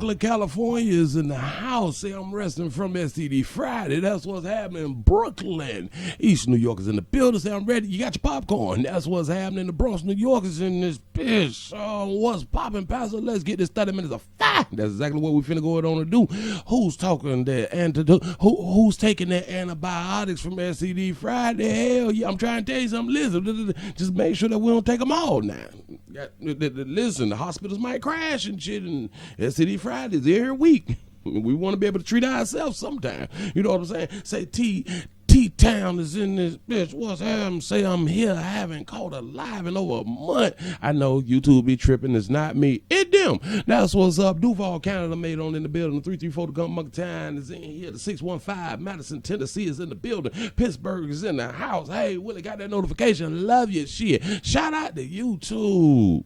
Oakland, California is in the house. Say I'm resting from STD Friday. That's what's happening in Brooklyn. East New York is in the building. Say I'm ready. You got your popcorn. That's what's happening in the Bronx, New York is in this bitch. What's popping, Pastor? Let's get this 30 minutes of fire. That's exactly what we finna go on to do. Who's talking that antidote? Who's taking their antibiotics from STD Friday? Hell yeah, I'm trying to tell you something. Listen, just make sure that we don't take them all now. Listen, the hospitals might crash and shit, and STD Fridays every week. We want to be able to treat ourselves sometime. You know what I'm saying? Say T-Town is in this bitch. What's happening? Say I'm here. I haven't caught a live in over a month. I know YouTube be tripping. It's not me. It them. That's what's up. Duval, Canada made on in the building. 334 the Gun Town is in here. The 615 Madison, Tennessee is in the building. Pittsburgh is in the house. Hey, Willie got that notification. Love your shit. Shout out to YouTube.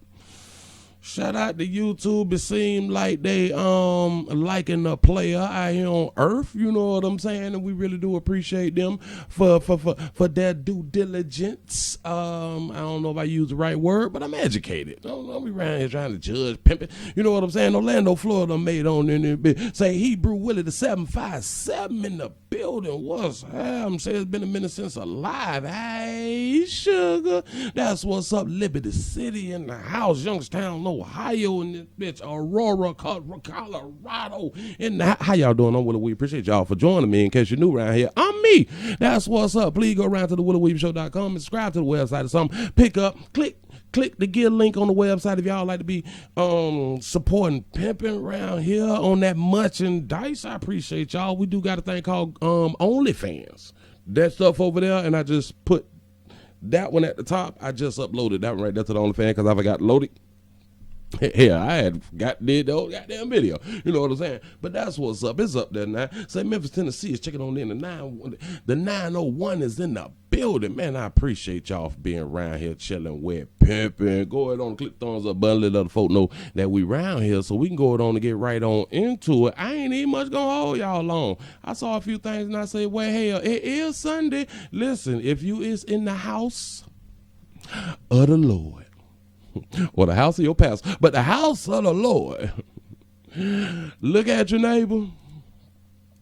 Shout out to YouTube. It seemed like they liking a player out here on Earth. You know what I'm saying? And we really do appreciate them for their due diligence. I don't know if I use the right word, but I'm educated. Don't be around here trying to judge, pimping. You know what I'm saying? Orlando, Florida made on in there bit. Say Hebrew Willie the 757 in the building. What's happening? Say it's been a minute since alive. Hey, sugar. That's what's up. Liberty City in the house. Youngstown, Ohio in this bitch. Aurora, Colorado. How y'all doing? I'm Willie Weave. Appreciate y'all for joining me. In case you're new around here, I'm me. That's what's up. Please go around to the WillieWeaveShow.com and subscribe to the website or something. Pick up, click the gear link on the website if y'all like to be supporting pimping around here on that merchandise. I appreciate y'all. We do got a thing called OnlyFans. That stuff over there, and I just put that one at the top. I just uploaded that one right there to the OnlyFans because I forgot to load it. Hell, I had did the whole goddamn video. You know what I'm saying? But that's what's up. It's up there now. Say Memphis, Tennessee is checking on in. The 901 is in the building. Man, I appreciate y'all for being around here chilling with pimping. Go ahead on, click thumbs up button, let other folk know that we around here so we can go ahead on and get right on into it. I ain't even much gonna hold y'all long. I saw a few things and I say, well, hell, it is Sunday. Listen, if you is in the house of the Lord, or the house of your pastor, but the house of the Lord, look at your neighbor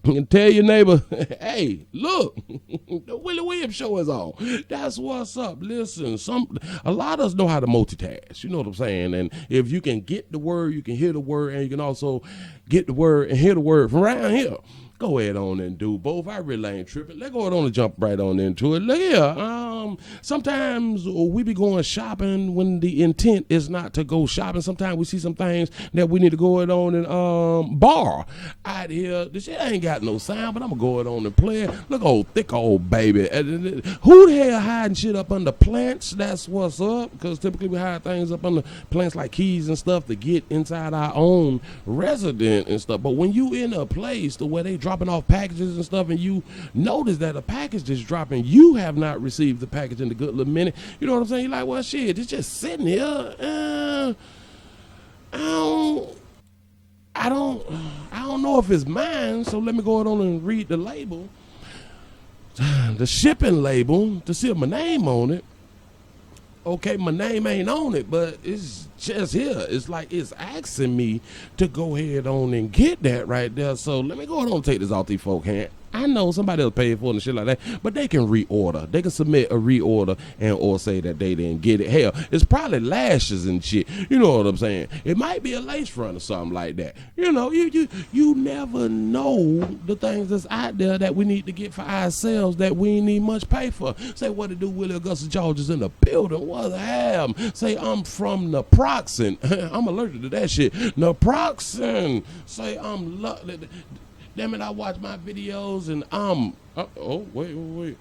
and tell your neighbor, hey, look, the Willie Williams show is on. That's what's up. Listen, a lot of us know how to multitask. You know what I'm saying? And if you can get the word, you can hear the word, and you can also get the word and hear the word from around here. Go ahead on and do both. I really ain't tripping. Let's go ahead on and jump right on into it. Look here. Sometimes we be going shopping when the intent is not to go shopping. Sometimes we see some things that we need to go ahead on and borrow out here. This shit ain't got no sound, but I'm gonna go ahead on and play it. Look, old thick old baby. Who the hell hiding shit up under plants? That's what's up. Because typically we hide things up under plants like keys and stuff to get inside our own resident and stuff. But when you in a place to where they dropping off packages and stuff, and you notice that a package is dropping, you have not received the package in a good little minute. You know what I'm saying? You're like, well, shit, it's just sitting here. I don't know if it's mine, so let me go on and read the label, the shipping label, to see if my name on it. Okay, my name ain't on it, but it's just here. It's like it's asking me to go ahead on and get that right there. So let me go ahead and take this off these folk hand. I know somebody else paid for it and shit like that, but they can reorder. They can submit a reorder and or say that they didn't get it. Hell, it's probably lashes and shit. You know what I'm saying? It might be a lace front or something like that. You know, you never know the things that's out there that we need to get for ourselves that we ain't need much pay for. Say what to do, Willie Augusta George in the building. What the hell? Say I'm from Naproxen. I'm allergic to that shit. Naproxen. Say I'm damn it, I watch my videos and wait.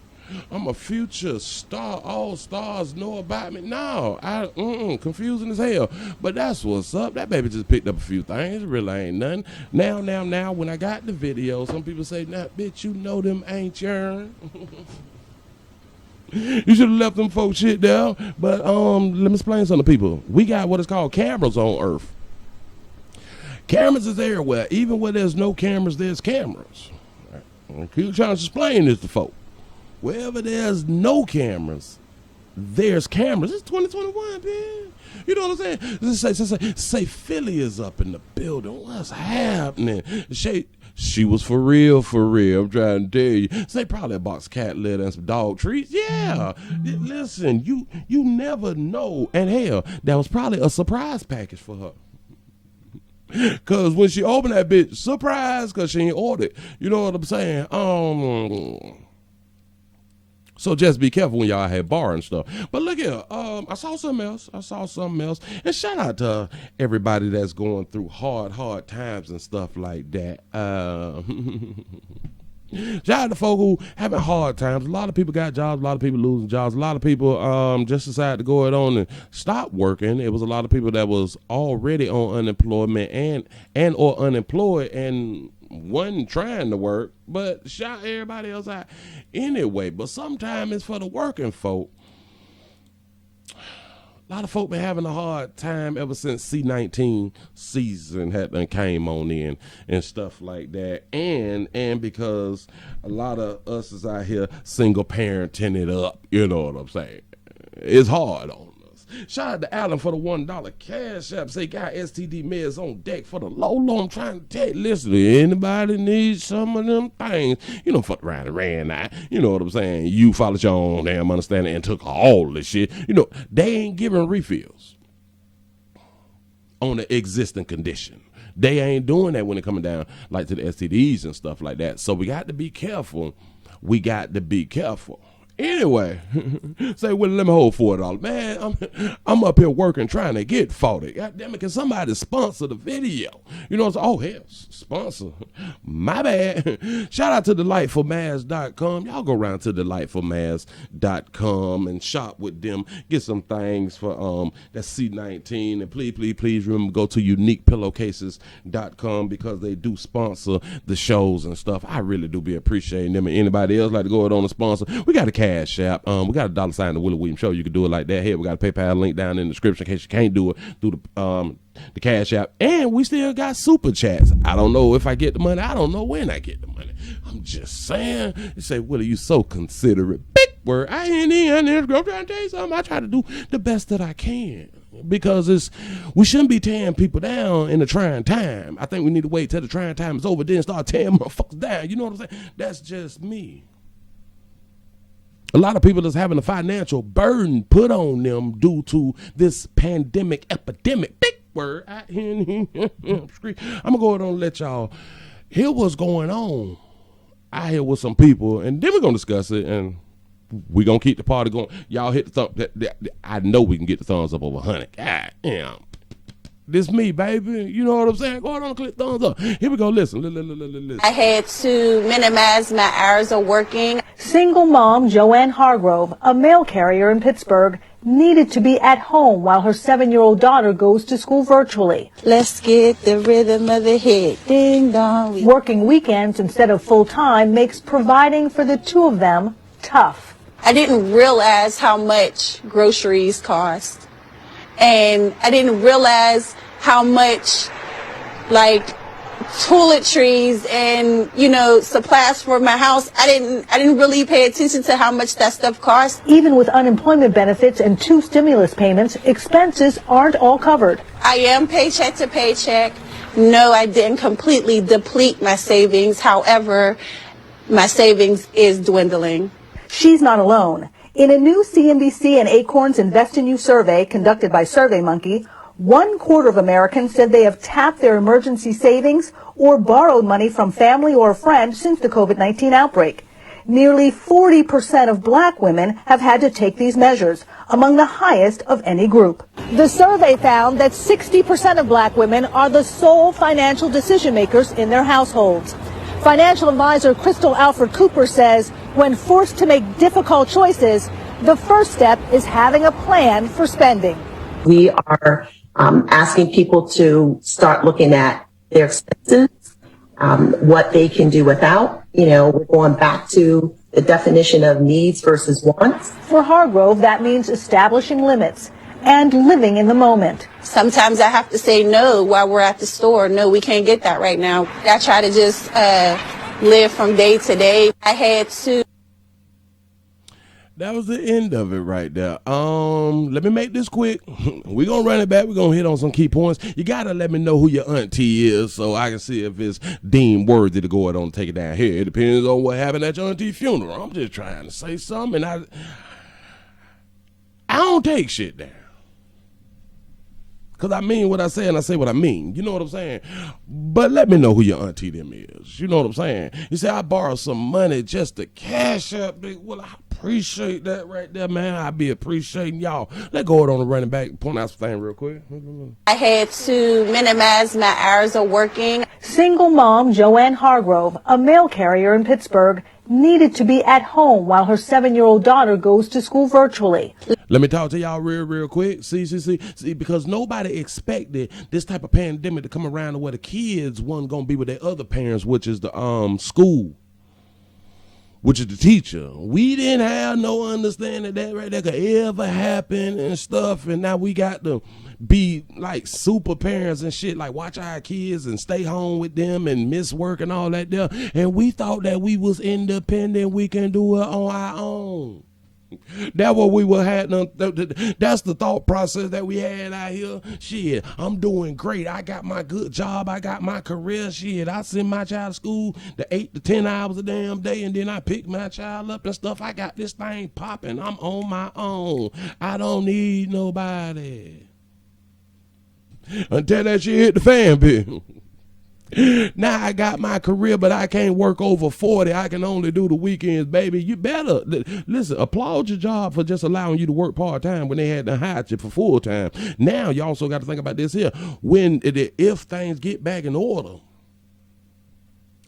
I'm a future star. All stars know about me. No, confusing as hell. But that's what's up. That baby just picked up a few things. It really ain't nothing. Now, when I got the video, some people say, nah, bitch, you know them ain't yours. You should have left them folks shit there. But let me explain something to people. We got what is called cameras on Earth. Cameras is everywhere. Even where there's no cameras, there's cameras. I keep trying to explain this to folk. Wherever there's no cameras, there's cameras. It's 2021, man. You know what I'm saying? Say Philly is up in the building. What's happening? She was for real. I'm trying to tell you. Say probably a box of cat litter and some dog treats. Yeah. Listen, you never know. And hell, that was probably a surprise package for her. Cause when she opened that bitch, surprise, cause she ain't ordered. You know what I'm saying? So just be careful when y'all have bar and stuff. But look here, I saw something else. And shout out to everybody that's going through hard times and stuff like that. Shout out to folk who having hard times. A lot of people got jobs, a lot of people losing jobs, a lot of people just decided to go ahead on and stop working. It was a lot of people that was already on unemployment and or unemployed and wasn't trying to work, but shout everybody else out anyway. But sometimes it's for the working folk. A lot of folk been having a hard time ever since C-19 season had came on in and stuff like that. And because a lot of us is out here single parenting it up, you know what I'm saying? It's hard on us. Shout out to Alan for the $1 cash app. Say, got STD meds on deck for the low. I'm trying to tell you, listen, anybody needs some of them things, you know, fuck around and ran out. You know what I'm saying? You followed your own damn understanding and took all this shit. You know, they ain't giving refills on the existing condition. They ain't doing that when it coming down like to the STDs and stuff like that. So we got to be careful. Anyway, say, well, let me hold $40. Man, I'm up here working, trying to get 40. God damn it, can somebody sponsor the video? You know what I'm saying? Oh, hell, sponsor. My bad. Shout out to delightfulmask.com. Y'all go around to delightfulmask.com and shop with them. Get some things for that C-19. And please remember, go to uniquepillowcases.com because they do sponsor the shows and stuff. I really do be appreciating them. And anybody else like to go ahead on a sponsor, we got a cash app. We got a $sign the Willie Williams Show. You can do it like that. Here, we got a PayPal link down in the description in case you can't do it through the cash app. And we still got super chats. I don't know if I get the money. I don't know when I get the money. I'm just saying. You say, Willie, you so considerate. Big word. I'm trying to tell you something. I try to do the best that I can. Because we shouldn't be tearing people down in a trying time. I think we need to wait till the trying time is over, then start tearing motherfuckers down. You know what I'm saying? That's just me. A lot of people that's having a financial burden put on them due to this pandemic epidemic. Big word. I'm going to go ahead and let y'all hear what's going on out here with some people, and then we're going to discuss it, and we're going to keep the party going. Y'all hit the thumb. I know we can get the thumbs up over 100. God damn. This me, baby. You know what I'm saying? Go ahead and click thumbs up. Here we go. Listen. I had to minimize my hours of working. Single mom Joanne Hargrove, a mail carrier in Pittsburgh, needed to be at home while her 7-year-old daughter goes to school virtually. Let's get the rhythm of the hit. Ding dong. Working weekends instead of full-time makes providing for the two of them tough. I didn't realize how much groceries cost. And I didn't realize how much, like, toiletries and, you know, supplies for my house. I didn't really pay attention to how much that stuff cost. Even with unemployment benefits and 2 stimulus payments, expenses aren't all covered. I am paycheck to paycheck. No, I didn't completely deplete my savings. However, my savings is dwindling. She's not alone. In a new CNBC and Acorns Invest in You survey conducted by SurveyMonkey, 1/4 of Americans said they have tapped their emergency savings or borrowed money from family or a friend since the COVID-19 outbreak. Nearly 40% of black women have had to take these measures, among the highest of any group. The survey found that 60% of black women are the sole financial decision makers in their households. Financial advisor Crystal Alfred Cooper says when forced to make difficult choices, the first step is having a plan for spending. We are asking people to start looking at their expenses, what they can do without. You know, we're going back to the definition of needs versus wants. For Hargrove, that means establishing limits and living in the moment. Sometimes I have to say no while we're at the store. No, we can't get that right now. I try to just live from day to day. I had to. That was the end of it right there. Let me make this quick. We're going to run it back. We're going to hit on some key points. You got to let me know who your auntie is so I can see if it's deemed worthy to go ahead on and take it down here. It depends on what happened at your auntie funeral. I'm just trying to say something. I don't take shit down. Because I mean what I say and I say what I mean. You know what I'm saying? But let me know who your auntie them is. You know what I'm saying? You say, I borrowed some money just to cash up. Well, I appreciate that right there, man. I be appreciating y'all. Let's go on the running back. Point out some thing real quick. I had to minimize my hours of working. Single mom Joanne Hargrove, a mail carrier in Pittsburgh, needed to be at home while her 7-year-old daughter goes to school virtually. Let me talk to y'all real quick. See, because nobody expected this type of pandemic to come around to where the kids wasn't going to be with their other parents, which is the school, which is the teacher. We didn't have no understanding that right there could ever happen and stuff, and now we got to be like super parents and shit, like watch our kids and stay home with them and miss work and all that there. And we thought that we was independent, we can do it on our own. That's what we were had. That's the thought process that we had out here. Shit, I'm doing great. I got my good job. I got my career. Shit, I send my child to school the 8 to 10 hours a damn day, and then I pick my child up and stuff. I got this thing popping. I'm on my own. I don't need nobody. Until that shit hit the fan, bill. Now I got my career, but I can't work over 40. I can only do the weekends, baby. You better listen. Applaud your job for just allowing you to work part time when they had to hire you for full time. Now you also got to think about this here: if things get back in order,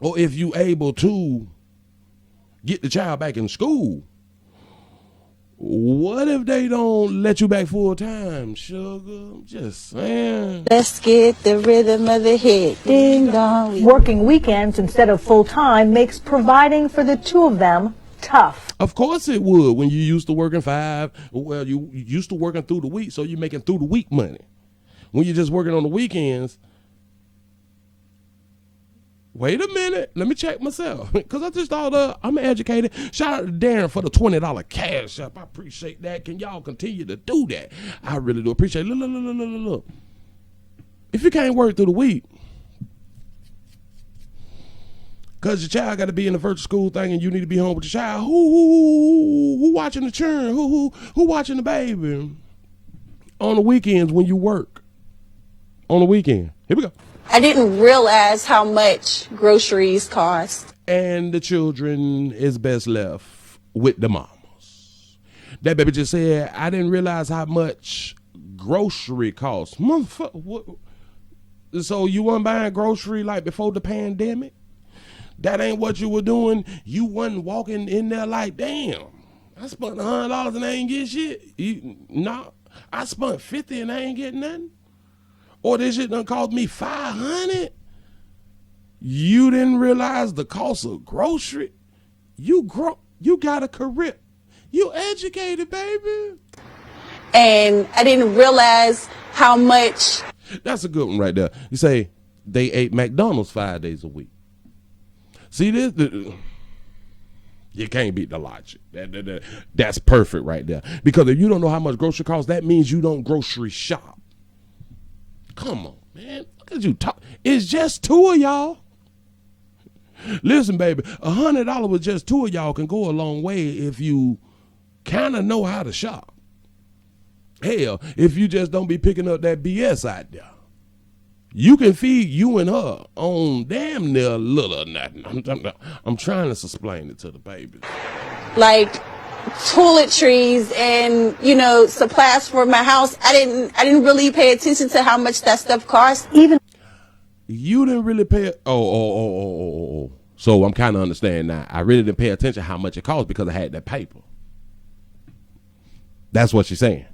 or if you able to get the child back in school. What if they don't let you back full time, sugar? I'm just saying. Let's get the rhythm of the hit. Ding dong. Working weekends instead of full time makes providing for the two of them tough. Of course it would. When you used to working 5, well, you used to working through the week, so you're making through the week money. When you're just working on the weekends, wait a minute, let me check myself, because I just thought I'm educated. Shout out to Darren for the $20 cash up. I appreciate that. Can y'all continue to do that? I really do appreciate it. Look. If you can't work through the week, because your child got to be in the virtual school thing and you need to be home with your child, who watching the children? Who watching the baby? On the weekends when you work. On the weekend. Here we go. I didn't realize how much groceries cost. And the children is best left with the mamas. That baby just said, I didn't realize how much grocery costs. Motherfucker, so you weren't buying grocery like before the pandemic? That ain't what you were doing. You wasn't walking in there like, damn, I spent $100 and I ain't get shit. I spent $50 and I ain't getting nothing. Or this shit done cost me $500. You didn't realize the cost of grocery. You got a career. You educated, baby. And I didn't realize how much. That's a good one right there. You say they ate McDonald's 5 days a week. See this? You can't beat the logic. That's perfect right there. Because if you don't know how much grocery costs, that means you don't grocery shop. Come on, man. Look at you talk. It's just 2 of y'all. Listen, baby, $100 with just 2 of y'all can go a long way if you kind of know how to shop. Hell, if you just don't be picking up that BS out there. You can feed you and her on damn near little or nothing. I'm trying to explain it to the babies. Like toiletries and supplies for my house. I didn't really pay attention to how much that stuff cost. Even you didn't really pay. Oh. So I'm kind of understanding now. I really didn't pay attention how much it cost because I had that paper. That's what she's saying.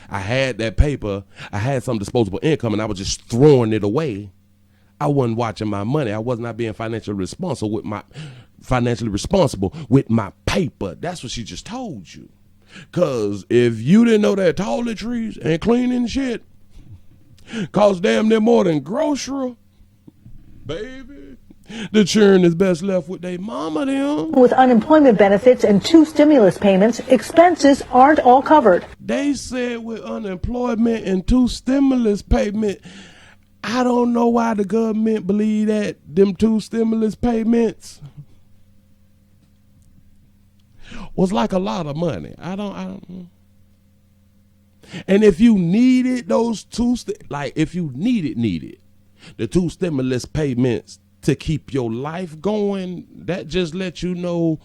I had that paper. I had some disposable income, and I was just throwing it away. I wasn't watching my money. I was not being financially responsible with my paper. That's what she just told you. Because if you didn't know that toiletries and cleaning shit cost damn near more than grocery, baby, The children is best left with their mama them. With unemployment benefits and 2 stimulus payments, expenses aren't all covered. They said with unemployment and 2 stimulus payments, I don't know why the government believe that them 2 stimulus payments was like a lot of money. I don't. And if you needed those 2, if you needed the 2 stimulus payments to keep your life going, that just let you know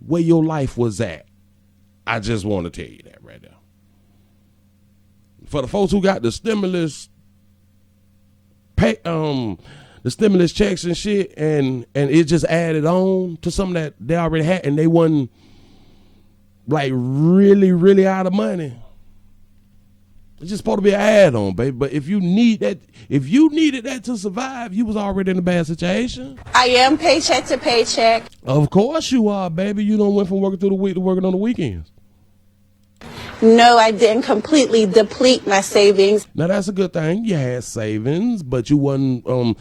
where your life was at. I just want to tell you that right there. For the folks who got the stimulus the stimulus checks and shit, and it just added on to something that they already had, and they wasn't like really, really out of money. It's just supposed to be an add-on, baby. But if you needed that to survive, you was already in a bad situation. I am paycheck to paycheck. Of course you are, baby. You don't went from working through the week to working on the weekends. No, I didn't completely deplete my savings. Now that's a good thing. You had savings, but you wasn't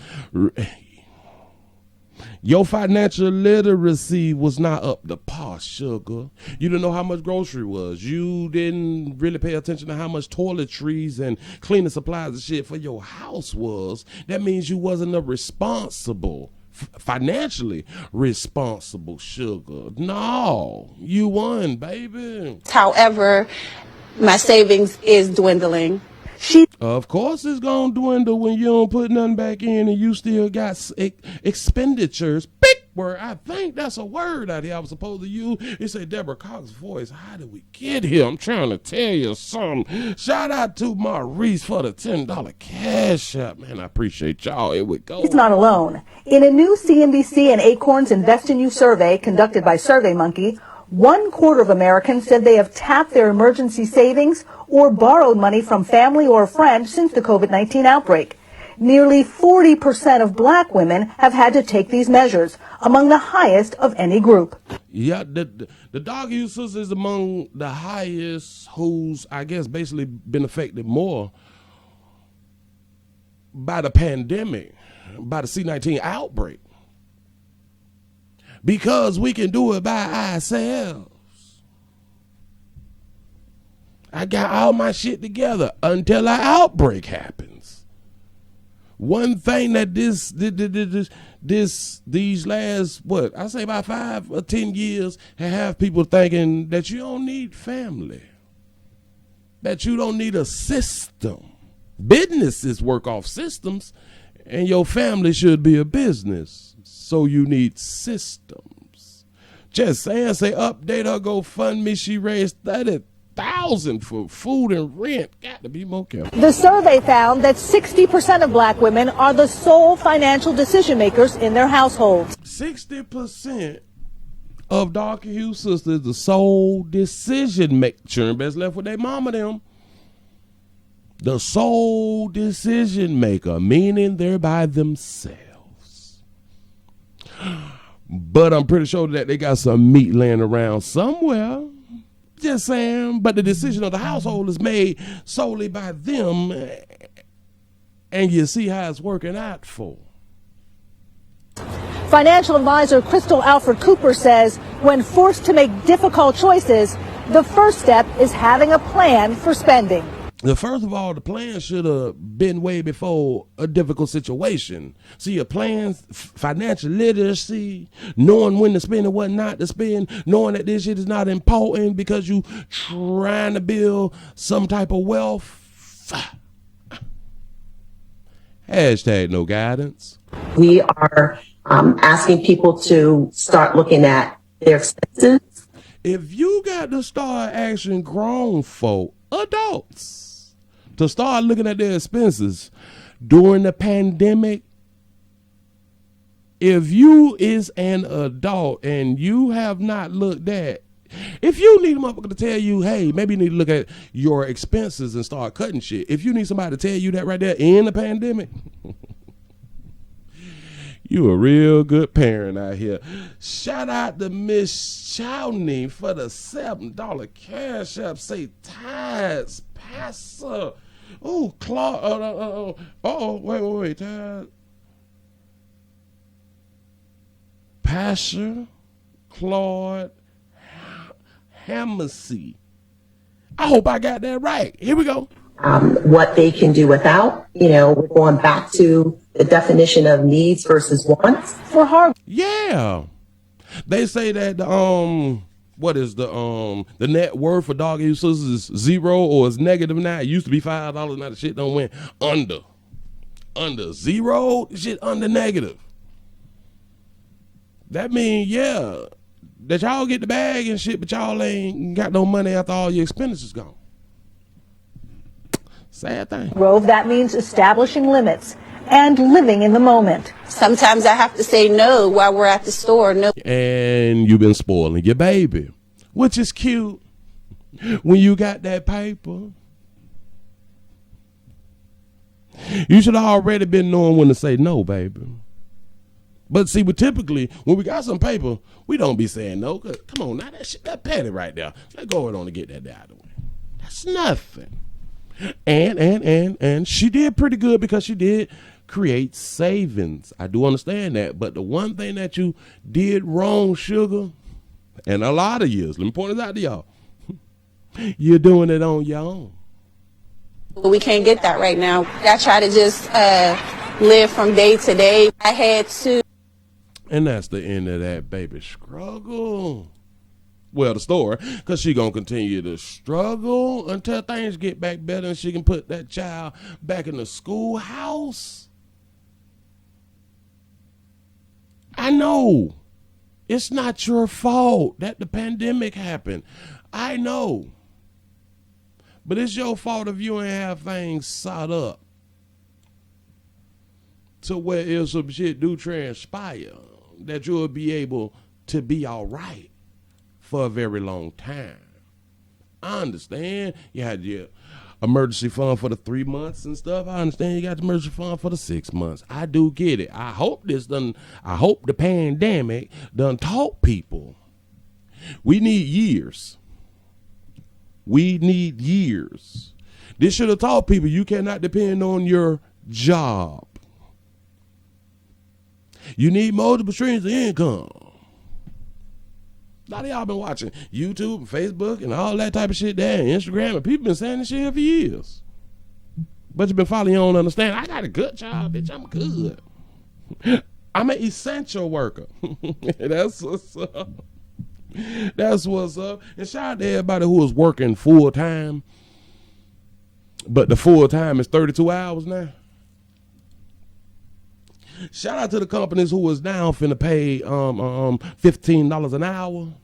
your financial literacy was not up to par, sugar. You didn't know how much grocery was. You didn't really pay attention to how much toiletries and cleaning supplies and shit for your house was. That means you wasn't a responsible, financially responsible, sugar. No, you won, baby. However, my savings is dwindling. Of course it's gonna dwindle when you don't put nothing back in and you still got expenditures. Big word. I think that's a word out here I was supposed to use. It said Deborah Cox's voice. How did we get here? I'm trying to tell you something. Shout out to Maurice for the $10 cash app. Man, I appreciate y'all. Here we go. He's not alone. In a new CNBC and Acorns Invest in You survey conducted by SurveyMonkey, 1/4 of Americans said they have tapped their emergency savings or borrowed money from family or a friend since the COVID-19 outbreak. Nearly 40% of black women have had to take these measures, among the highest of any group. Yeah, the dog users is among the highest who's, I guess, basically been affected more by the pandemic, by the C-19 outbreak. Because we can do it by ourselves. I got all my shit together until an outbreak happens. One thing that these last, I say about 5 or 10 years have people thinking that you don't need family, that you don't need a system. Businesses work off systems, and your family should be a business. So you need systems. Just saying, say update her GoFundMe. She raised $30,000 for food and rent. Got to be more careful. The survey found that 60% of black women are the sole financial decision makers in their households. 60% of Darker Hue sisters, the sole decision maker. Best left with their mama them. The sole decision maker, meaning they're by themselves. But I'm pretty sure that they got some meat laying around somewhere. Just saying. But the decision of the household is made solely by them. And you see how it's working out for. Financial advisor Crystal Alfred Cooper says when forced to make difficult choices, the first step is having a plan for spending. First of all, the plan should have been way before a difficult situation. So your plans, financial literacy, knowing when to spend and what not to spend, knowing that this shit is not important because you trying to build some type of wealth. Hashtag no guidance. We are asking people to start looking at their expenses. If you got to start asking grown folk, adults, to start looking at their expenses during the pandemic, if you is an adult and you have not looked at, if you need a motherfucker to tell you, hey, maybe you need to look at your expenses and start cutting shit. If you need somebody to tell you that right there in the pandemic, you a real good parent out here. Shout out to Miss Chowney for the $7 cash app. Say tides, passer. Oh, Claude. Wait. Pasha Claude Hamacy. I hope I got that right. Here we go. What they can do without, we're going back to the definition of needs versus wants. For Harvard. Yeah. They say that what is the net worth for dog users is 0 or is negative now. It used to be $5. Now the shit don't went under 0. Shit under negative. That means that y'all get the bag and shit, but y'all ain't got no money after all your expenditures gone. Sad thing. Grove, that means establishing limits and living in the moment. Sometimes I have to say no while we're at the store. No. And you've been spoiling your baby, which is cute when you got that paper. You should have already been knowing when to say no, baby. But see, typically, when we got some paper, we don't be saying no. Come on, now that petty right there. Let's go ahead on and get that out of the way. That's nothing. And she did pretty good because she did create savings. I do understand that. But the one thing that you did wrong, Sugar, and a lot of years, let me point this out to y'all, you're doing it on your own. We can't get that right now. I try to just live from day to day. I had to. And that's the end of that baby struggle. Well, the store, because she going to continue to struggle until things get back better and she can put that child back in the schoolhouse. I know. It's not your fault that the pandemic happened. I know. But it's your fault if you ain't have things set up to where if some shit do transpire, that you'll be able to be all right for a very long time. I understand you had your emergency fund for the 3 months and stuff. I understand you got the emergency fund for the 6 months. I do get it. I hope the pandemic done taught people. We need years. We need years. This should have taught people you cannot depend on your job. You need multiple streams of income. A lot of y'all been watching YouTube and Facebook and all that type of shit there, and Instagram, and people been saying this shit for years. But you been following, you don't understand. I got a good job, bitch. I'm good. I'm an essential worker. That's what's up. That's what's up. And shout out to everybody who is working full time. But the full time is 32 hours now. Shout out to the companies who is now finna pay $15 an hour,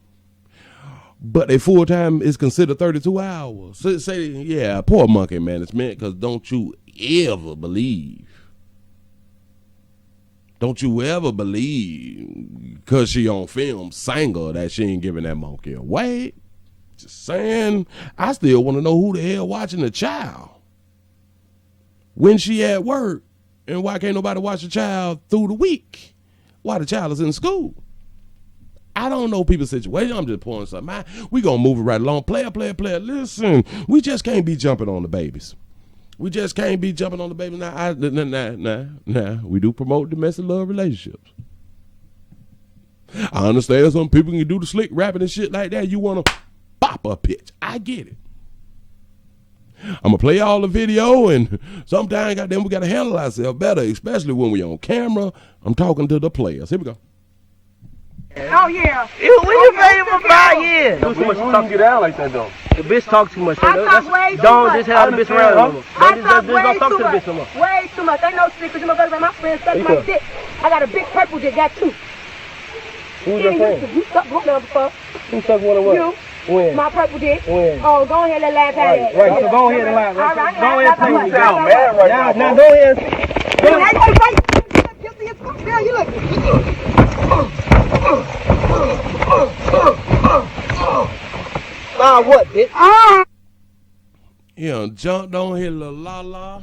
but their full time is considered 32 hours. So say, yeah, poor monkey management, because don't you ever believe, because she on film singer, that she ain't giving that monkey away. Just saying, I still want to know who the hell watching the child when she at work. And why can't nobody watch the child through the week while the child is in school? I don't know people's situation. I'm just pouring something out. We going to move it right along. Player. Listen, we just can't be jumping on the babies. We just can't be jumping on the babies. Now, we do promote domestic love relationships. I understand some people can do the slick rapping and shit like that. You want to pop a pitch. I get it. I'm going to play all the video, and sometimes, goddamn, we got to handle ourselves better, especially when we on camera. I'm talking to the players. Here we go. Oh, yeah. Ew, when you pay for 5 years? Too much to talk you down like that, though. The bitch talk too much. I talk way too Don't much. just have the bitch around no more. I talk way Don't talk too to the much. bitch no more. Way too much. Ain't no secret. You know, my friend sucking my dick. I got a big purple dick. Got 2. Who's your friend? You sucked one of them before. Who sucked one of what? You. When? My purple dick. When? Oh, go ahead and laugh at it. Right, so go ahead and laugh. All right, Go ahead and play. You sound mad right now. Now go ahead. Now you want to fight? Guilty as fuck. Girl, you look. Nah, what, bitch? Yeah, jumped on here, la la.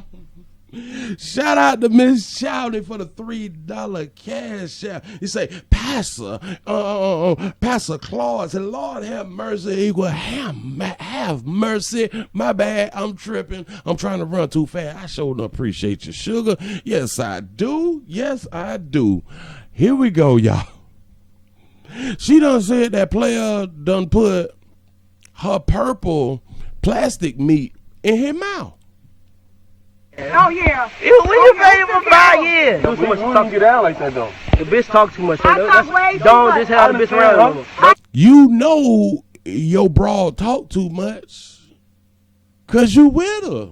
Shout out to Miss Chowdy for the $3 cash out. You say, Pastor Claude said, Lord have mercy, equal have mercy. My bad, I'm tripping. I'm trying to run too fast. I sure don't appreciate your sugar. Yes, I do. Yes, I do. Here we go, y'all. She done said that player done put her purple plastic meat in his mouth. Oh, yeah. When you pay for 5 years? Too much talk you down like that, though. The bitch talk too much. I talk way too Don't much. just have the bitch around him. You know your broad talk too much because you with her.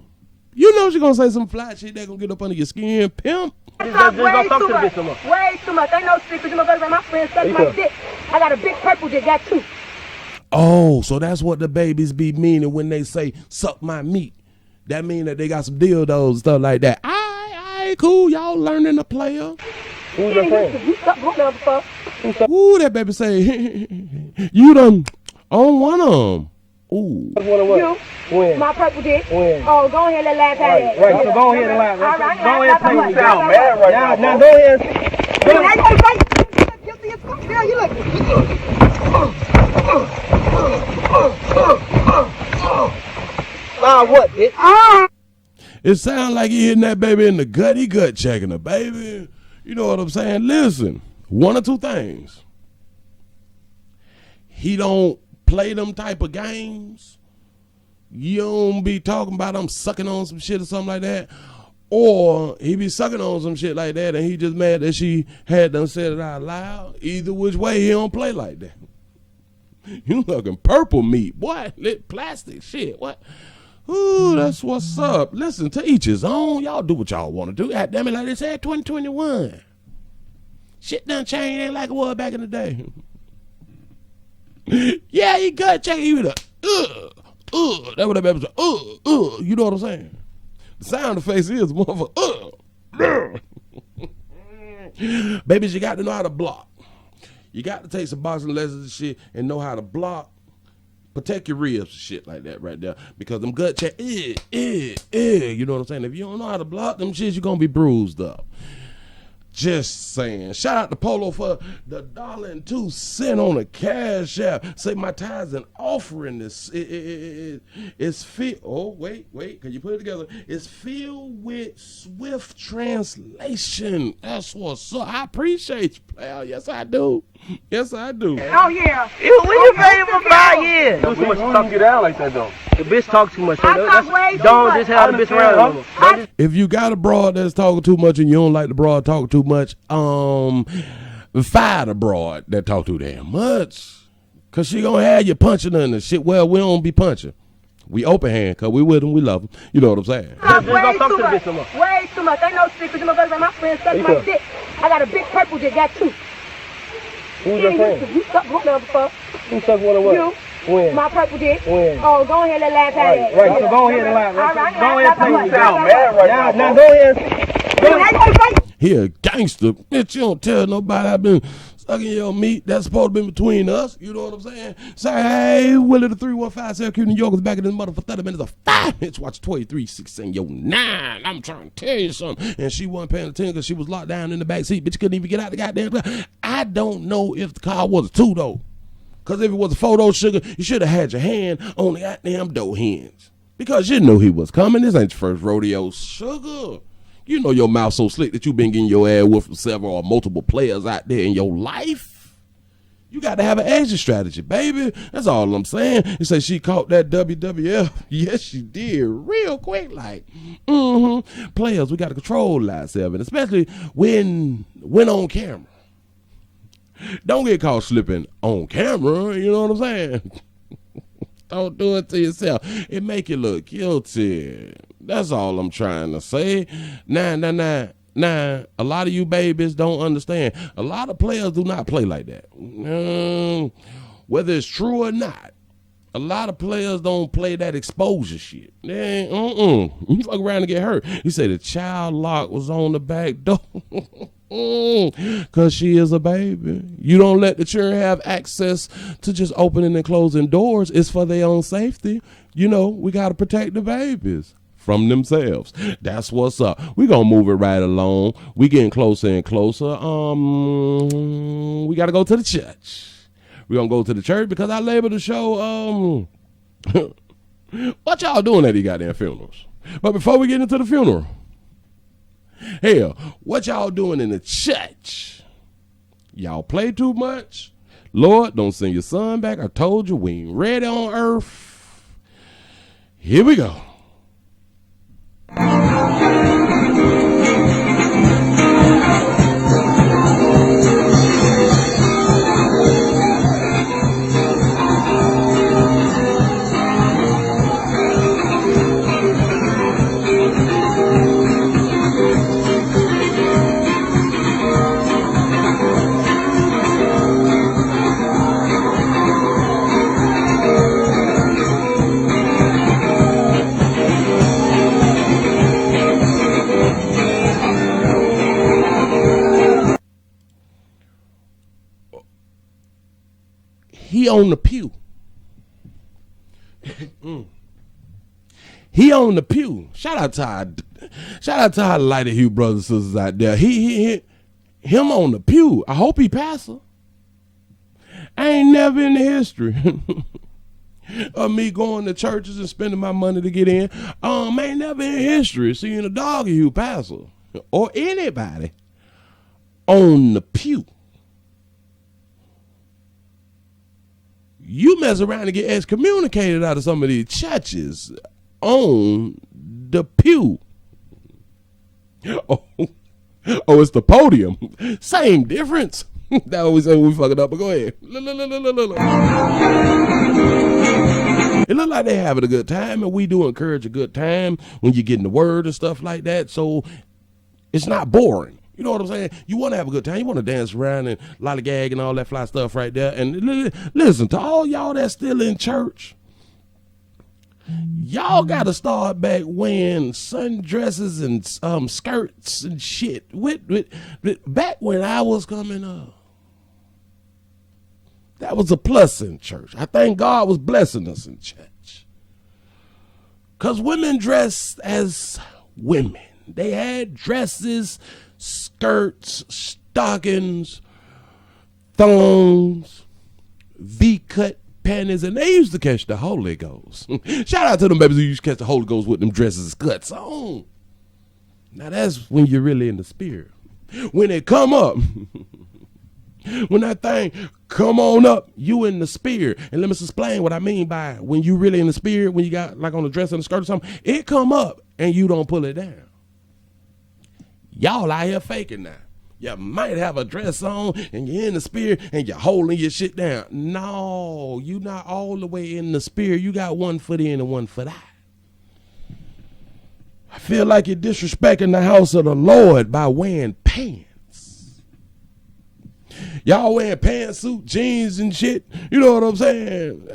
You know she gonna say some fly shit that gonna get up under your skin, pimp. I talk Just don't talk to the way bitch no more. too much. Ain't no secret. You know, my friends suck my dick. I got a big purple dick, got 2. Oh, so that's what the babies be meaning when they say suck my meat. That mean that they got some dildos and stuff like that. Alright, cool. Y'all learning to play her. Who's your friend? You suck both of them before. Ooh, that baby say, you done on one of them. Ooh. You, When? my purple dick. When? Oh, go ahead and let laugh at it. Right, so go ahead and lie. All right, Go ahead and play with me. sound mad right now. Go ahead. You ain't gonna fight. You guilty as fuck. Girl, you look. What, bitch? It sound like he hitting that baby in the gut. He gut checking her, baby. You know what I'm saying? Listen, one or two things. He don't play them type of games. You don't be talking about him sucking on some shit or something like that. Or he be sucking on some shit like that and he just mad that she had done said it out loud. Either which way, he don't play like that. You looking purple meat. Boy, lit plastic shit. What? Ooh, that's what's up. Listen, to each his own. Y'all do what y'all want to do. God damn it, like they said, 2021. Shit done changed. Ain't like it was back in the day. Yeah, he gut check. He was that's what that baby said. You know what I'm saying? The sound effects is motherfucker. Babies, you got to know how to block. You got to take some boxing lessons and shit and know how to block. Protect your ribs and shit like that right there. Because them gut check, you know what I'm saying? If you don't know how to block them shits, you're going to be bruised up. Just saying. Shout out to Polo for the $1.02 on the Cash App. Say my tithes and offering this. It's filled. Oh, wait. Can you put it together? It's filled with swift translation. That's what's up. I appreciate you, player. Yes, I do. Yes, I do. Oh, yeah. When you pay for 5 years? Too much talk you down like that, though. The bitch talk too much. I talk way too Don't much. just have the bitch around him. If you got a broad that's talking too much and you don't like the broad talking too much, fire the broad that talk too damn much. Cause she gonna have you punching her and the shit. Well, we don't be punching. We open hand cause we with them, we love them. You know what I'm saying? Just don't talk to the bitch no more. Way too much. Ain't no secret. You know, my friends suck my dick. I got a big purple dick, got 2. Who's your friend? You suck both of them before. Who suck one of what? You. When? My purple dick. When? Oh, go ahead and laugh at it. Right, so go ahead and lie. All right, Go ahead and play with me. sound mad right now. Go ahead. You ain't gonna fight. He a gangster. Bitch, you don't tell nobody I've been sucking your meat. That's supposed to be between us. You know what I'm saying? Say, hey, Willie the 315 Syracuse, New York is back in this mother for 30 minutes of 5 minutes. Watch 23, 6, and yo, 9. I'm trying to tell you something. And she wasn't paying attention because she was locked down in the back seat. Bitch, couldn't even get out the goddamn car. I don't know if the car was a 2 though. Because if it was a photo sugar, you should have had your hand on the goddamn door hinge. Because you knew he was coming. This ain't your first rodeo, sugar. You know your mouth so slick that you been getting your ass whooped from several or multiple players out there in your life. You got to have an exit strategy, baby. That's all I'm saying. You say she caught that WWF. Yes, she did. Real quick, like. Players, we got to control ourselves, and especially when on camera. Don't get caught slipping on camera. You know what I'm saying? Don't do it to yourself. It make you look guilty. That's all I'm trying to say. Nah. A lot of you babies don't understand. A lot of players do not play like that. Whether it's true or not, a lot of players don't play that exposure shit. You fuck around and get hurt. You say the child lock was on the back door. Cause she is a baby. You don't let the children have access to just opening and closing doors. It's for their own safety. You know, we got to protect the babies from themselves. That's what's up. We gonna move it right along. We getting closer and closer. We gotta go to the church. We gonna go to the church because I labeled the show what y'all doing at these goddamn funerals? But before we get into the funeral, hell, what y'all doing in the church? Y'all play too much? Lord, don't send your son back. I told you we ain't ready on earth. Here we go. He on the pew. He on the pew. Shout out to our Lighter Hue brothers and sisters out there. Him on the pew. I hope he passes. I ain't never in the history of me going to churches and spending my money to get in. Ain't never in history seeing a doggy Hue pastor or anybody on the pew. You mess around and get excommunicated out of some of these churches on the pew. Oh, it's the podium. Same difference. That always say we fuck it up, but go ahead. It look like they having a good time, and we do encourage a good time when you get in the word and stuff like that, so it's not boring. You know what I'm saying? You want to have a good time. You want to dance around and lollygag and all that fly stuff right there. And listen, to all y'all that's still in church, y'all got to start back wearing sundresses and skirts and shit. Back when I was coming up, that was a plus in church. I thank God was blessing us in church. Because women dressed as women. They had dresses, skirts, stockings, thongs, V-cut panties, and they used to catch the Holy Ghost. Shout out to them babies who used to catch the Holy Ghost with them dresses and skirts on. Now that's when you're really in the spirit. When it come up, when that thing come on up, you in the spirit. And let me explain what I mean by when you really in the spirit, when you got like on the dress and the skirt or something, it come up and you don't pull it down. Y'all out here faking now. You might have a dress on and you're in the spirit and you're holding your shit down. No, you not all the way in the spirit. You got 1 foot in and 1 foot out. I feel like you're disrespecting the house of the Lord by wearing pants. Y'all wearing pantsuit, jeans and shit. You know what I'm saying?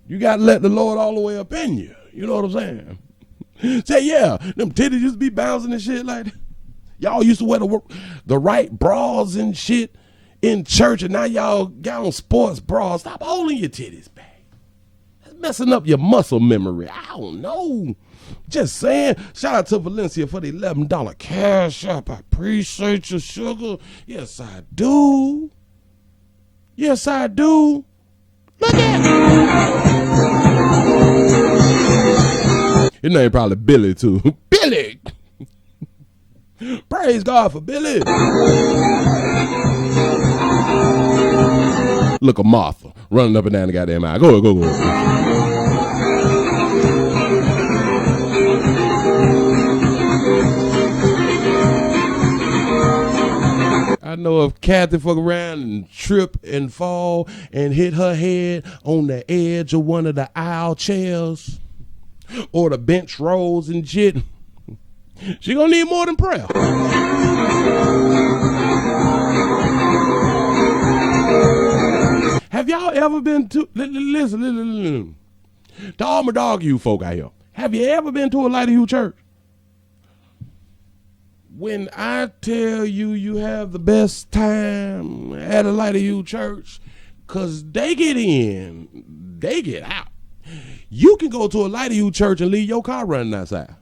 You got to let the Lord all the way up in you. You know what I'm saying? Say, yeah, them titties used to be bouncing and shit like that. Y'all used to wear the right bras and shit in church, and now y'all got on sports bras. Stop holding your titties back. That's messing up your muscle memory. I don't know. Just saying. Shout out to Valencia for the $11 cash app. I appreciate you, sugar. Yes, I do. Yes, I do. Look at his name probably Billy too. Billy. Praise God for Billy. Look at Martha running up and down the goddamn aisle. Go. I know if Kathy fuck around and trip and fall and hit her head on the edge of one of the aisle chairs or the bench rolls and shit, she gonna need more than prayer. Have y'all ever been to, listen, to all my dog you folk out here, have you ever been to a Lighter Hue church? When I tell you you have the best time at a Lighter Hue church, because they get in, they get out. You can go to a Lighter Hue church and leave your car running outside.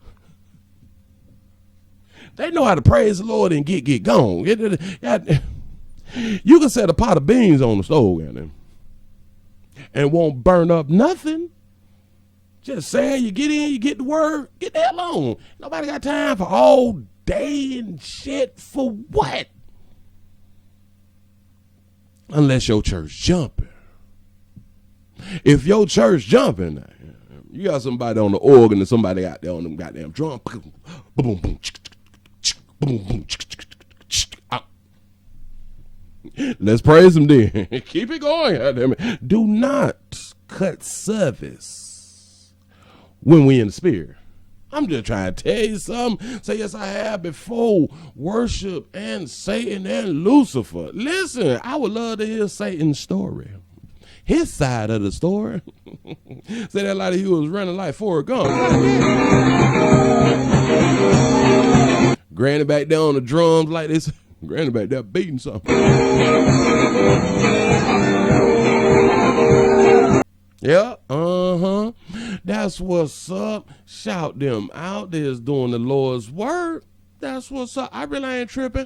They know how to praise the Lord and get gone. You can set a pot of beans on the stove and won't burn up nothing. Just saying, you get in, you get the word, get the hell on. Nobody got time for all day and shit for what? unless your church jumping. If your church jumping, you got somebody on the organ and somebody out there on them goddamn drum. Boom, boom, boom, boom, boom. Let's praise him then. Keep it going. Goddamn it. Do not cut service when we in the spirit. I'm just trying to tell you something. Say, yes, I have before worship and Satan and Lucifer. Listen, I would love to hear Satan's story. His side of the story. Say that like he was running like Forrest Gump. Granny back there on the drums like this. Granny back there beating something. Yeah, that's what's up. Shout them out. There's doing the Lord's word. That's what's up. I really ain't tripping.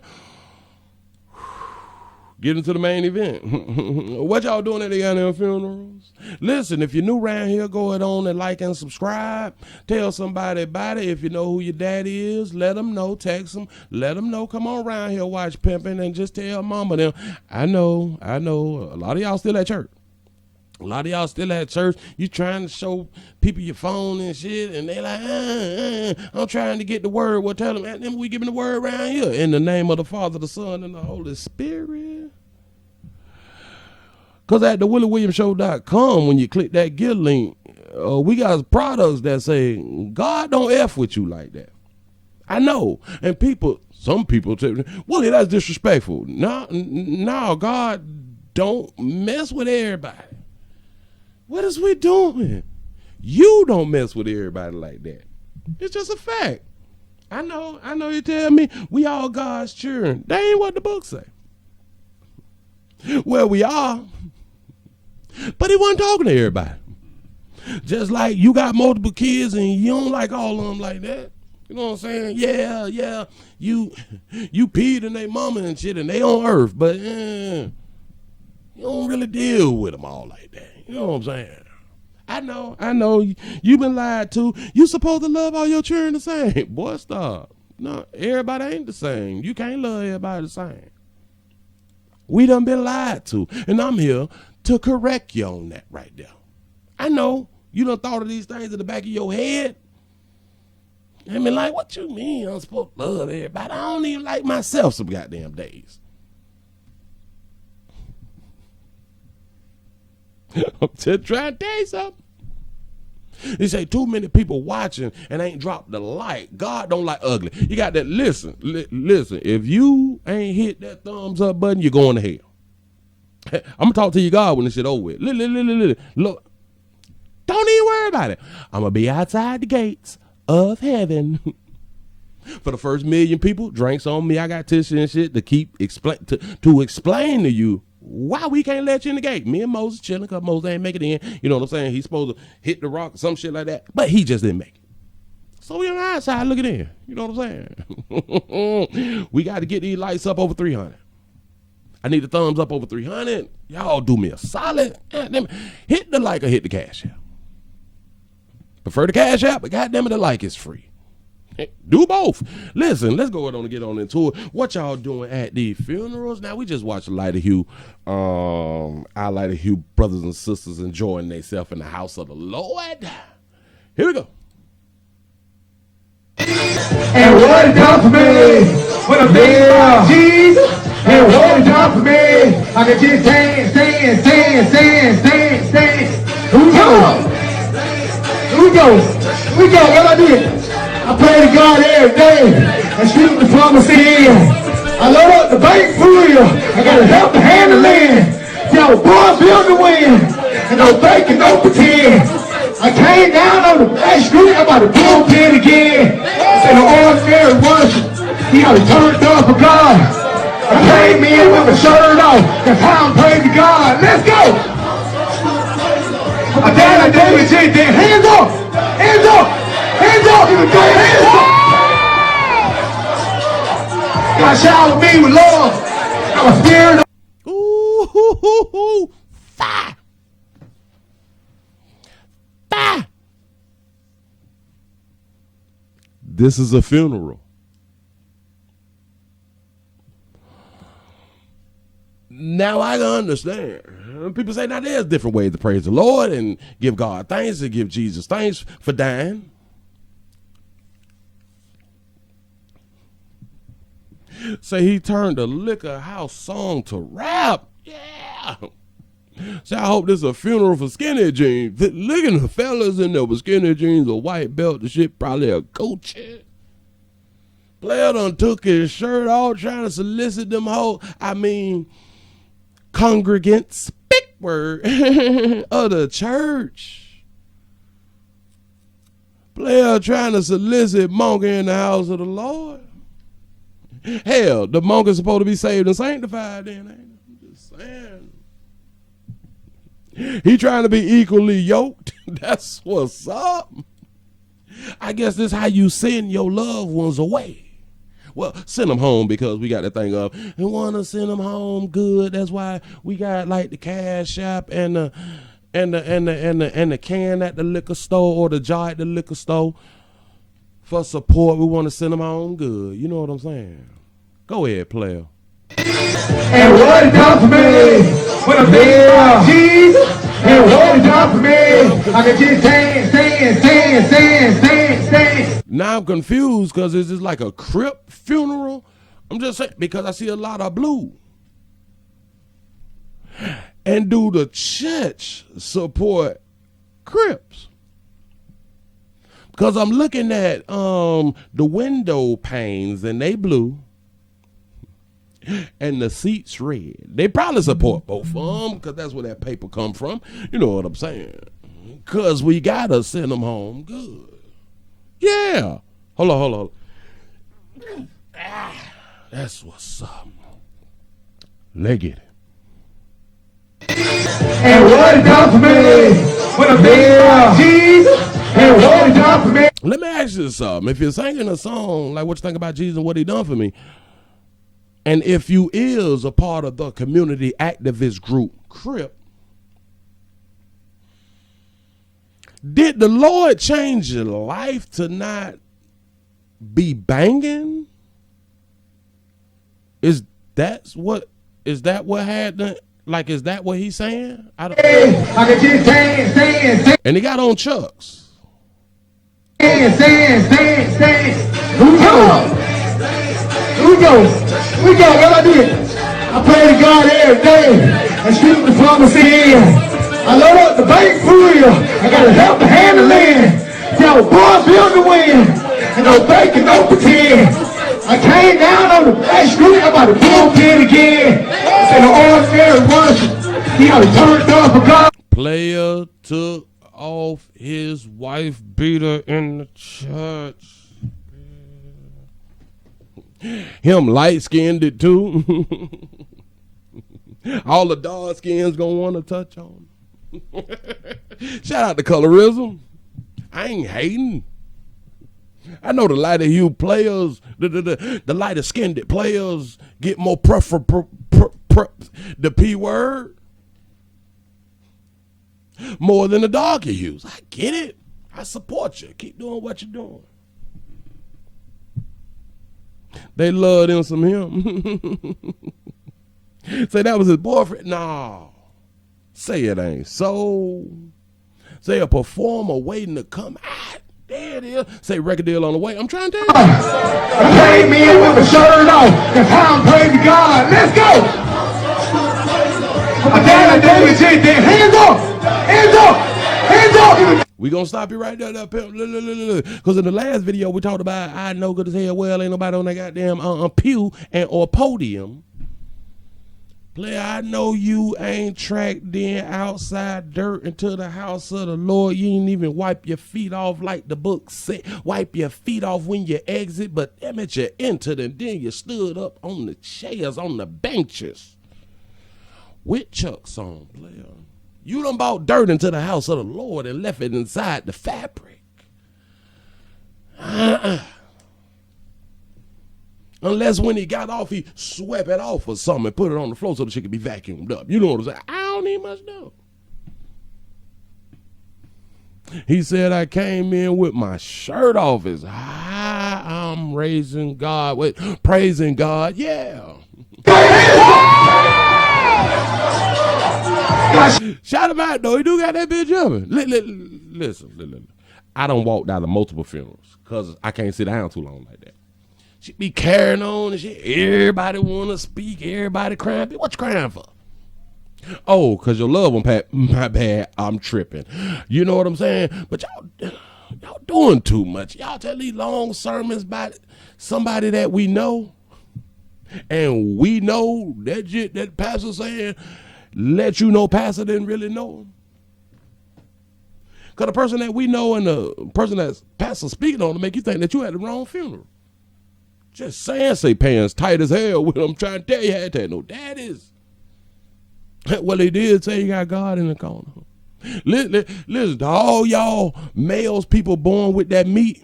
Get into the main event. What y'all doing at the goddamn funerals? Listen, if you're new around here, go ahead on and like and subscribe. Tell somebody about it. If you know who your daddy is, let them know. Text them. Let them know. Come on around here, watch pimping, and just tell mama them. I know. A lot of y'all still at church. A lot of y'all still at church. You trying to show people your phone and shit, and they like, I'm trying to get the word. Well, tell them, and then we giving the word around here in the name of the Father, the Son, and the Holy Spirit. Because at the WillieWilliamsShow.com, when you click that gift link, we got products that say, God don't F with you like that. I know. And some people say, Willie, that's disrespectful. No, God don't mess with everybody. What is we doing? You don't mess with everybody like that. It's just a fact. I know you tell me we all God's children. That ain't what the book say. Well, we are. But he wasn't talking to everybody. Just like you got multiple kids and you don't like all of them like that. You know what I'm saying? Yeah. You peed in their mama and shit and they on earth, but you don't really deal with them all like that. You know what I'm saying? I know. You've been lied to. You supposed to love all your children the same. Boy, stop. No, everybody ain't the same. You can't love everybody the same. We done been lied to. And I'm here to correct you on that right there. I know. You done thought of these things in the back of your head. I mean, like, what you mean I'm supposed to love everybody? I don't even like myself some goddamn days. I'm just trying to tell you something. They say too many people watching and ain't dropped the like. God don't like ugly. You got that. Listen. If you ain't hit that thumbs up button, you're going to hell. I'm gonna talk to you, God, when this shit over with. Look, don't even worry about it. I'm gonna be outside the gates of heaven. For the first 1 million people, drinks on me. I got tissue and shit to keep explain to you why we can't let you in the gate. Me and Moses chilling because Moses ain't make it in. You know what I'm saying? He's supposed to hit the rock or some shit like that, but he just didn't make it. So we on the outside looking in. You know what I'm saying? We got to get these lights up over 300. I need the thumbs up over 300. Y'all do me a solid. Hit the like or hit the cash app. Prefer the cash app, but goddamn it, the like is free. Do both. Listen, let's go ahead and get on into it. What y'all doing at the funerals? Now, we just watched Lighter Hue, our Lighter Hue brothers and sisters enjoying themselves in the house of the Lord. Here we go. And what it done for me when I think about Jesus, and what it done for me, I can just dance. Here we go, what I did. I pray to God every day and speak the promise in. I load up the bank for real. I gotta help the hand to land. Tell the boys build the wind. And no fake and no pretend. I came down on the back street. I'm about to pulpit again. It's an ordinary worship. You gotta turn it up for God. I came in with my shirt off. That's how I'm praying to God. Let's go. My dad and David said, hands up. Hands up. Hands up! Hands up! God shower me with love. I'm a spirit. Ooh, fire! Fire! This is a funeral. Now I can understand. People say now there's different ways to praise the Lord and give God thanks and give Jesus thanks for dying. Say he turned the liquor house song to rap. Yeah. So I hope this is a funeral for skinny jeans. Look at the fellas in there with skinny jeans, a white belt, the shit probably a Gucci. Player done took his shirt off trying to solicit them whole, congregants, big word, of the church. Player trying to solicit monk in the house of the Lord. Hell, the monk is supposed to be saved and sanctified then, ain't it? I'm just saying. He trying to be equally yoked. That's what's up. I guess this is how you send your loved ones away. Well, send them home because we got that thing of, we want to send them home good. That's why we got like the cash app and the can at the liquor store or the jar at the liquor store for support. We want to send them home good. You know what I'm saying? Go ahead, player. And what it done for me when I think about Jesus, and what it done for me, I can just dance. Now I'm confused because is this like a Crip funeral? I'm just saying because I see a lot of blue. And do the church support Crips? Because I'm looking at the window panes and they blue. And the seats red. They probably support both of them because that's where that paper come from. You know what I'm saying? Because we got to send them home good. Yeah. Hold on. That's what's up. Let's get it. And what it done for me when I think about Jesus, and what it done for me. Let me ask you something. If you're singing a song like what you think about Jesus and what he done for me, and if you is a part of the community activist group, Crip, did the Lord change your life to not be banging? Is that what had the, like, is that what he's saying? I can just dance. And he got on Chucks. Dance. We go, what I did. I pray to God every day and shoot the promise in. I load up the bank for real. I got to help the hand to land. Tell the boys build the wind. And no fake and no pretend. I came down on the back street. I'm about to bullpen again. And the ordinary one, he got to turn it up for God. Player took off his wife beater in the church. Him light-skinned it too. All the dark skins gonna want to touch on. Shout out to colorism. I ain't hating. I know the lighter hue players, the lighter skinned players get more the P word more than the darker hues. I get it. I support you. Keep doing what you're doing. They love them some him. Say that was his boyfriend. No. Say it ain't so. Say a performer waiting to come out. There it is. Say record deal on the way. I'm trying to tell you. I came in with my shirt off. That's how I'm praising God. Let's go. I got a daily shit there. Hands up. We gonna stop you right there, because in the last video we talked about I know good as hell well ain't nobody on that goddamn pew and or podium. Player, I know you ain't tracked in outside dirt into the house of the Lord. You ain't even wipe your feet off like the book said. Wipe your feet off when you exit, but damn it, you entered and then you stood up on the chairs, on the benches. With Chuck's on, player. You done brought dirt into the house of the Lord and left it inside the fabric. Unless when he got off, he swept it off or something and put it on the floor so the shit could be vacuumed up. You know what I'm saying? I don't need much know. He said, I came in with my shirt off. It's I'm praising God. Yeah. Shout him out, though. He do got that bitch jumping. Listen. I don't walk down to multiple funerals because I can't sit down too long like that. She be carrying on and shit. Everybody want to speak. Everybody crying. What you crying for? Oh, because your loved one, Pat. My bad. I'm tripping. You know what I'm saying? But y'all doing too much. Y'all tell these long sermons about somebody that we know. And we know that shit that pastor saying, let you know pastor didn't really know him. Because the person that we know and the person that's pastor speaking on to make you think that you had the wrong funeral. Just saying, say pants tight as hell with them trying to tell you how to no daddies. Well, he did say you got God in the corner. Listen to all y'all males, people born with that meat.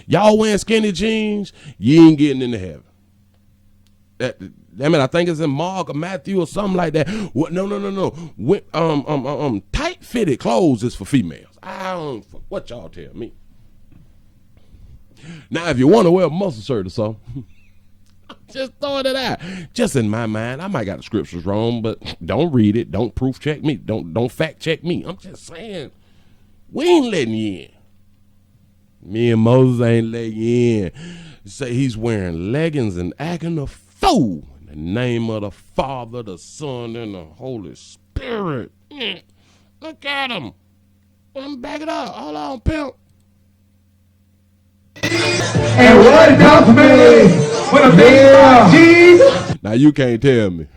Y'all wearing skinny jeans, you ain't getting into heaven. I think it's in Mark or Matthew or something like that. What? No. Tight fitted clothes is for females. I don't. What y'all tell me? Now, if you want to wear a muscle shirt or something, just throwing it out. Just in my mind, I might got the scriptures wrong, but don't read it. Don't proof check me. Don't fact check me. I'm just saying, we ain't letting you in. Me and Moses ain't letting you in. Say he's wearing leggings and acting a fool. In the name of the Father, the Son, and the Holy Spirit. Look at him. Let me back it up. Hold on, pimp. And what does me when a big Jesus? Now you can't tell me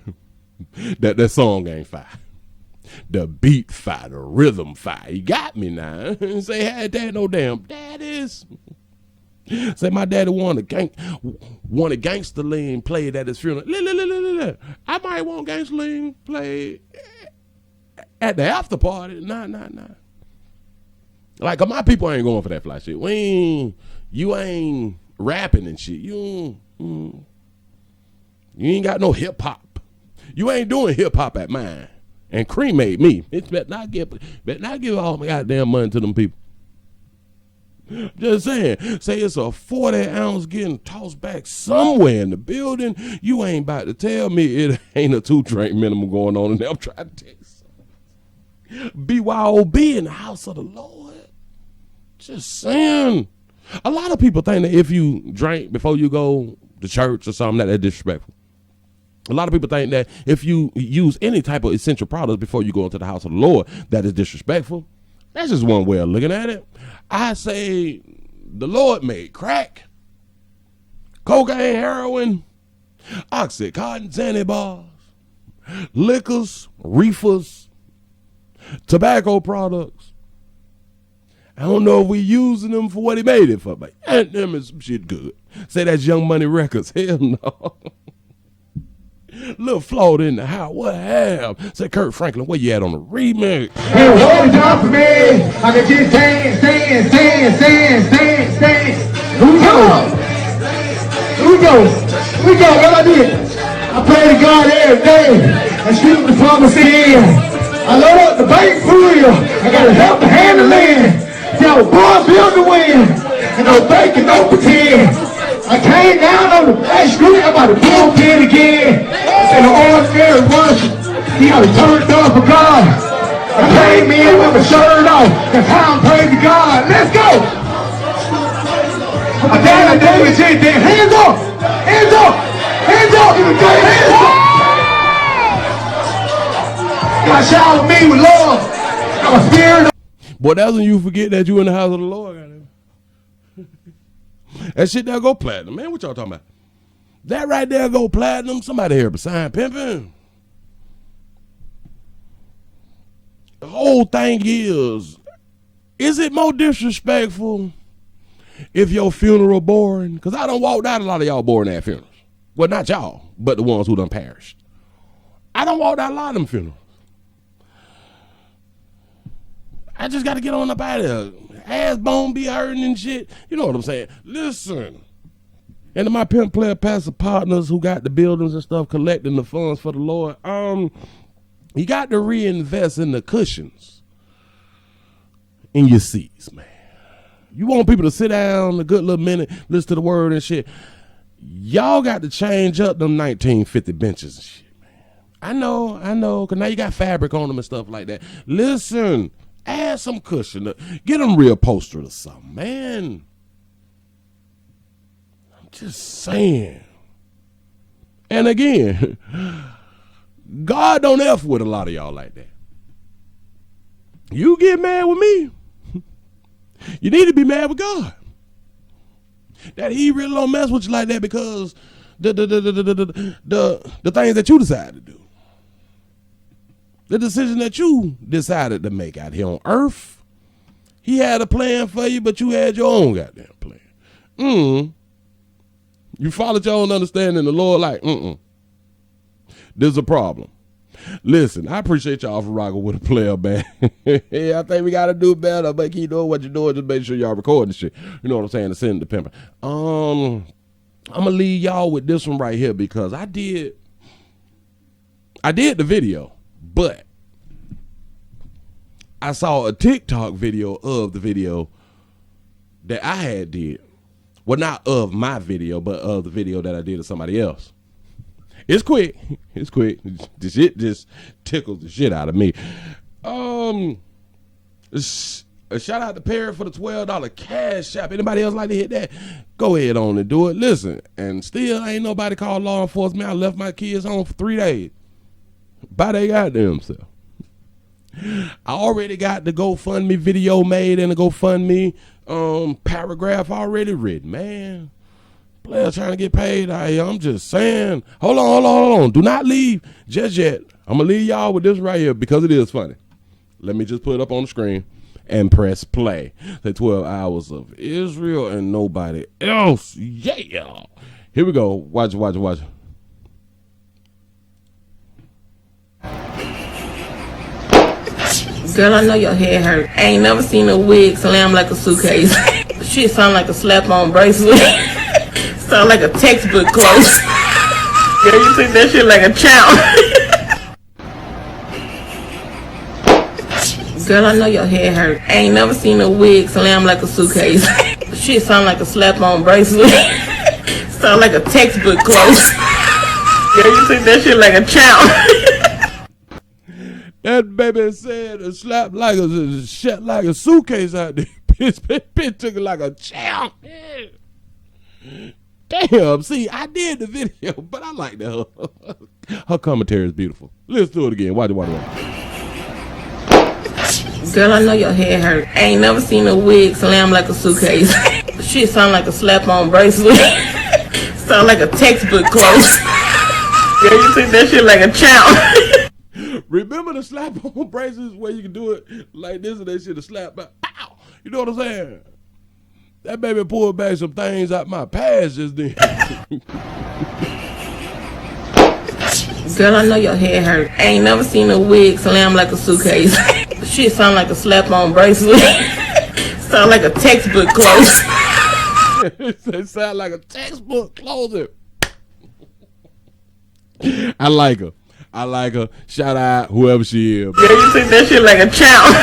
that song ain't fire. The beat fire, the rhythm fire. You got me now. Say, hey, dad, no damn daddies. Say my daddy wanted Gangsta Lean played at his funeral. I might want Gangsta Lean played at the after party. Nah. Like, my people ain't going for that fly shit. You ain't rapping and shit. You ain't got no hip hop. You ain't doing hip hop at mine. And cremate me. It better not give all my goddamn money to them people. Just saying. Say it's a 40 ounce getting tossed back somewhere in the building. You ain't about to tell me it ain't a 2-drink minimum going on in there. I'm trying to tell you something. BYOB in the house of the Lord. Just saying. A lot of people think that if you drink before you go to church or something, that's disrespectful. A lot of people think that if you use any type of essential products before you go into the house of the Lord, that is disrespectful. That's just one way of looking at it. I say the Lord made crack, cocaine, heroin, Oxycontin, Zanny bars, liquors, reefers, tobacco products. I don't know if we using them for what he made it for, but them is some shit good. Say that's Young Money Records. Hell no. Little flawed in the house. What have? Say, Kurt Franklin, where you at on the remix? And hold it up for me. I can just stand. We go. What I did? I pray to God every day and shoot the promise in. I load up the bank for real. I got to help the hand to land. See, I was born built to win. And no faking, no pretend. I came down on the back street, I'm about to bullpen again. And the ordinary worship, he got to turn it up for God. I came in with my shirt off, and time praise to God. Let's go! My dad and David said, hands up! Hands up! Hands up! Hands up! God showered me with love. I'm a spirit. Boy, that's when you forget that you in the house of the Lord. That shit there go platinum. Man, what y'all talking about? That right there go platinum. Somebody here beside pimping. The whole thing is it more disrespectful if your funeral boring? Because I done walked out a lot of y'all boring at funerals. Well, not y'all, but the ones who done perished. I done walked out a lot of them funerals. I just got to get on up out of there. Ass bone be hurting and shit. You know what I'm saying? Listen. And to my pimp player pastor partners who got the buildings and stuff collecting the funds for the Lord, you got to reinvest in the cushions in your seats, man. You want people to sit down a good little minute, listen to the word and shit. Y'all got to change up them 1950 benches and shit, man. I know, because now you got fabric on them and stuff like that. Listen, add some cushion. Get them reupholstered or something, man. I'm just saying. And again, God don't F with a lot of y'all like that. You get mad with me, you need to be mad with God. That he really don't mess with you like that because the things that you decide to do. The decision that you decided to make out here on earth. He had a plan for you, but you had your own goddamn plan. You followed your own understanding. The Lord like, There's a problem. Listen, I appreciate y'all for rocking with a player, man. Yeah, I think we got to do better, but keep doing what you're doing. Just make sure y'all recording shit. You know what I'm saying? To send the pimping. I'm going to leave y'all with this one right here because I did the video. But I saw a TikTok video of the video that I had did. Well, not of my video, but of the video that I did of somebody else. It's quick. It's quick. The shit just tickles the shit out of me. A shout out to Perry for the $12 cash app. Anybody else like to hit that? Go ahead on and do it. Listen, and still ain't nobody called law enforcement. I left my kids home for 3 days. By they goddamn self. I already got the GoFundMe video made and the GoFundMe paragraph already written, man. Players trying to get paid out here. I'm just saying. Hold on. Do not leave just yet. I'm going to leave y'all with this right here because it is funny. Let me just put it up on the screen and press play. The 12 hours of Israel and nobody else. Yeah. Here we go. Watch it. Girl, I know your head hurt. I ain't never seen a wig slam like a suitcase. Shit sound like a slap-on bracelet. Sound like a textbook close. Girl, you took that shit like a champ. Girl, I know your head hurt. I ain't never seen a wig slam like a suitcase. Shit sound like a slap-on bracelet. Sound like a textbook close. Girl, you took that shit like a champ. That baby said a slap like a shit like a suitcase out there. Bitch took it like a champ. Damn, see, I did the video, but I like that. Her commentary is beautiful. Let's do it again. Watch it. Girl, I know your head hurt. I ain't never seen a wig slam like a suitcase. Shit sound like a slap-on bracelet. Sound like a textbook close. Girl, you took that shit like a champ. Remember the slap-on bracelets where you can do it like this and that shit to slap back? Pow! You know what I'm saying? That baby pulled back some things out my past just then. Girl, I know your head hurt. I ain't never seen a wig slam like a suitcase. Shit sound like a slap-on bracelet. Sound like a textbook close. It sound like a textbook closer. I like her. Shout out whoever she is. Girl, you took that shit like a champ.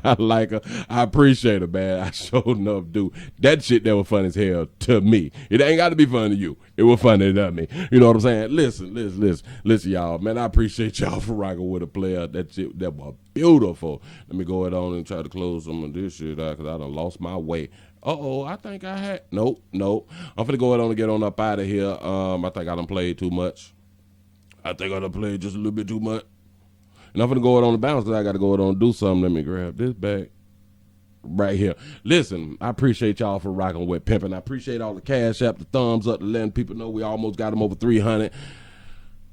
I like her. I appreciate her, man. I sure enough do. That shit that was funny as hell to me. It ain't got to be funny to you. It was funny to me. You know what I'm saying? Listen, y'all. Man, I appreciate y'all for rocking with a player. That shit, that was beautiful. Let me go ahead on and try to close some of this shit out because I done lost my way. I think I had. Nope. I'm finna go ahead on and get on up out of here. I think I done played too much. I think I done played just a little bit too much. And I'm going to go it on the bounce because I got to go it on and do something. Let me grab this back right here. Listen, I appreciate y'all for rocking with Pimpin'. I appreciate all the cash app, the thumbs up, to letting people know we almost got them over 300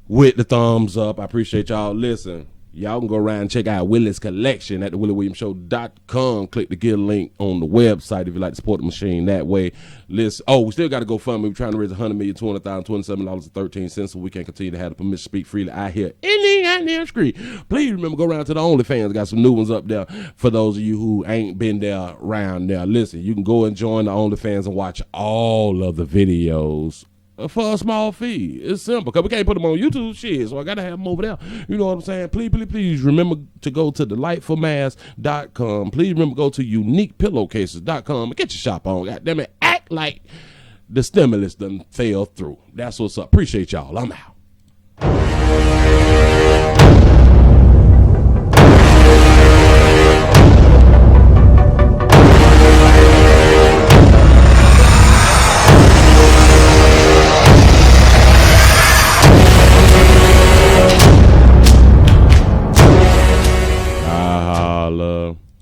with the thumbs up. I appreciate y'all. Listen, y'all can go around and check out Willie's collection at the WillieWilliamsShow.com. Click the get link on the website if you like to support the machine that way. Listen, we still got to go fund me. We're trying to raise $100,200,027.27 so we can continue to have the permission to speak freely out here in the goddamn street. Please remember, go around to the OnlyFans. Got some new ones up there for those of you who ain't been there around there. Listen, you can go and join the OnlyFans and watch all of the videos for a small fee. It's simple because we can't put them on YouTube shit, so I gotta have them over there. You know what I'm saying? Please remember to go to delightfulmask.com. Please remember to go to uniquepillowcases.com and get your shop on. God damn it, act like the stimulus done fell through. That's what's up. Appreciate y'all. I'm out. it.